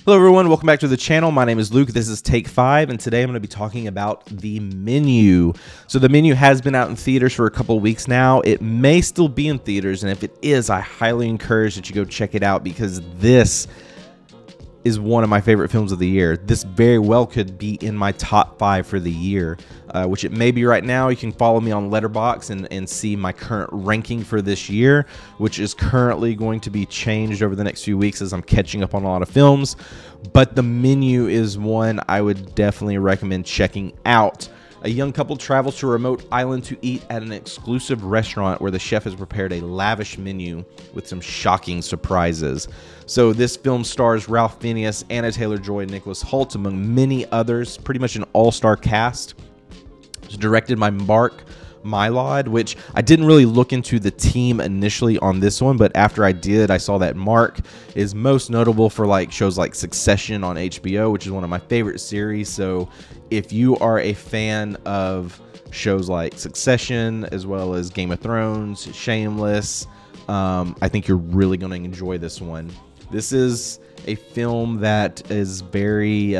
Hello everyone, welcome back to the channel. My name is Luke, this is Take 5, and today I'm going to be talking about The Menu. So The Menu has been out in theaters for a couple of weeks now. It may still be in theaters, and if it is, I highly encourage that you go check it out because this is one of my favorite films of the year. This very well could be in my top 5 for the year, which it may be right now. You can follow me on Letterboxd and see my current ranking for this year, which is currently going to be changed over the next few weeks as I'm catching up on a lot of films. But The Menu is one I would definitely recommend checking out. A young couple travels to a remote island to eat at an exclusive restaurant where the chef has prepared a lavish menu with some shocking surprises. So this film stars Ralph Fiennes, Anya Taylor-Joy, and Nicholas Hoult, among many others. Pretty much an all-star cast. It's directed by Mark Mylod, which I didn't really look into the team initially on this one, but after I did, I saw that Mark is most notable for shows like Succession on HBO, which is one of my favorite series. So if you are a fan of shows like Succession as well as Game of Thrones, Shameless, I think you're really going to enjoy this one. This is a film that is very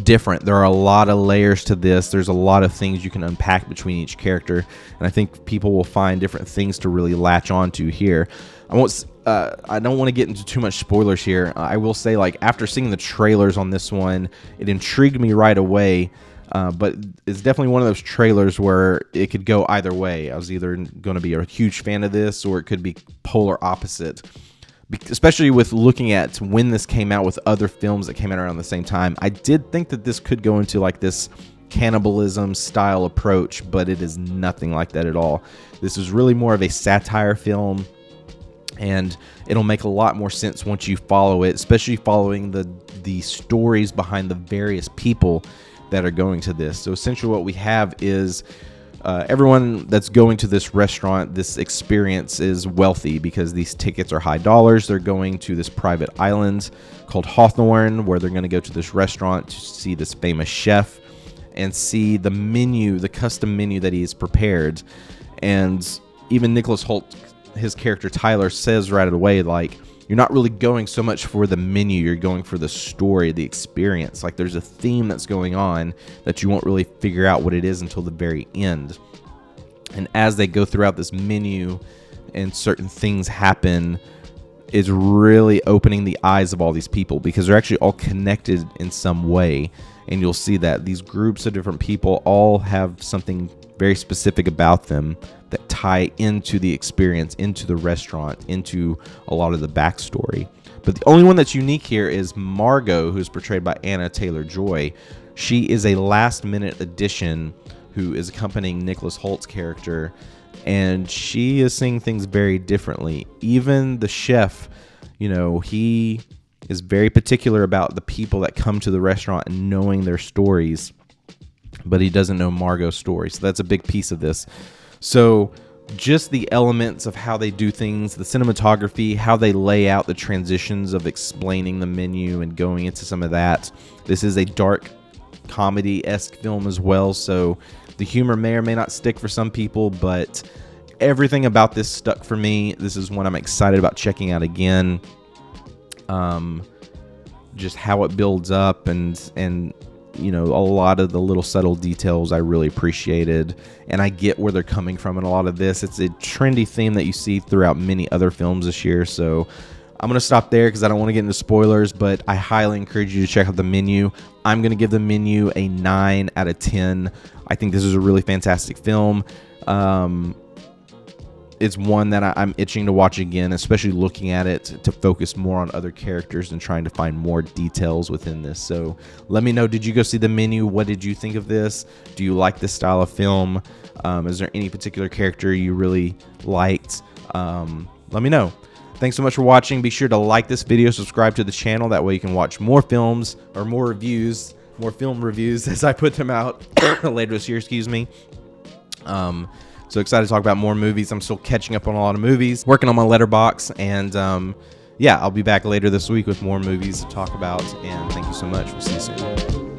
different. There are a lot of layers to this. There's a lot of things you can unpack between each character, and I think people will find different things to really latch onto here. I don't want to get into too much spoilers here. I will say, after seeing the trailers on this one, it intrigued me right away. But it's definitely one of those trailers where it could go either way. I was either going to be a huge fan of this, or it could be polar opposite. Especially with looking at when this came out with other films that came out around the same time. I did think that this could go into this cannibalism style approach, but it is nothing like that at all. This is really more of a satire film, and it'll make a lot more sense once you follow it, especially following the stories behind the various people that are going to this. So essentially what we have is everyone that's going to this restaurant, this experience is wealthy because these tickets are high dollars. They're going to this private island called Hawthorn, where they're going to go to this restaurant to see this famous chef and see the menu, the custom menu that he's prepared. And even Nicholas Hoult, his character Tyler, says right away, you're not really going so much for the menu, you're going for the story, the experience. There's a theme that's going on that you won't really figure out what it is until the very end. And as they go throughout this menu and certain things happen, it's really opening the eyes of all these people because they're actually all connected in some way. And you'll see that these groups of different people all have something very specific about them that tie into the experience, into the restaurant, into a lot of the backstory. But the only one that's unique here is Margot, who's portrayed by Anya Taylor-Joy. She is a last-minute addition who is accompanying Nicholas Hoult's character, and she is seeing things very differently. Even the chef, he is very particular about the people that come to the restaurant and knowing their stories, but he doesn't know Margot's story. So that's a big piece of this. So just the elements of how they do things, the cinematography, how they lay out the transitions of explaining the menu and going into some of that. This is a dark comedy-esque film as well, so the humor may or may not stick for some people, but everything about this stuck for me. This is one I'm excited about checking out again. Just how it builds up and a lot of the little subtle details I really appreciated, and I get where they're coming from in a lot of this. It's a trendy theme that you see throughout many other films this year, so I'm going to stop there because I don't want to get into spoilers, but I highly encourage you to check out The Menu. I'm going to give The Menu a 9 out of 10. I think this is a really fantastic film. It's one that I'm itching to watch again, especially looking at it to focus more on other characters and trying to find more details within this. So let me know, did you go see The Menu? What did you think of this? Do you like this style of film? Is there any particular character you really liked? Let me know. Thanks so much for watching. Be sure to like this video, subscribe to the channel. That way you can watch more films or more reviews, more film reviews as I put them out later this year, excuse me. So excited to talk about more movies. I'm still catching up on a lot of movies, working on my Letterboxd, and yeah, I'll be back later this week with more movies to talk about, and thank you so much. We'll see you soon.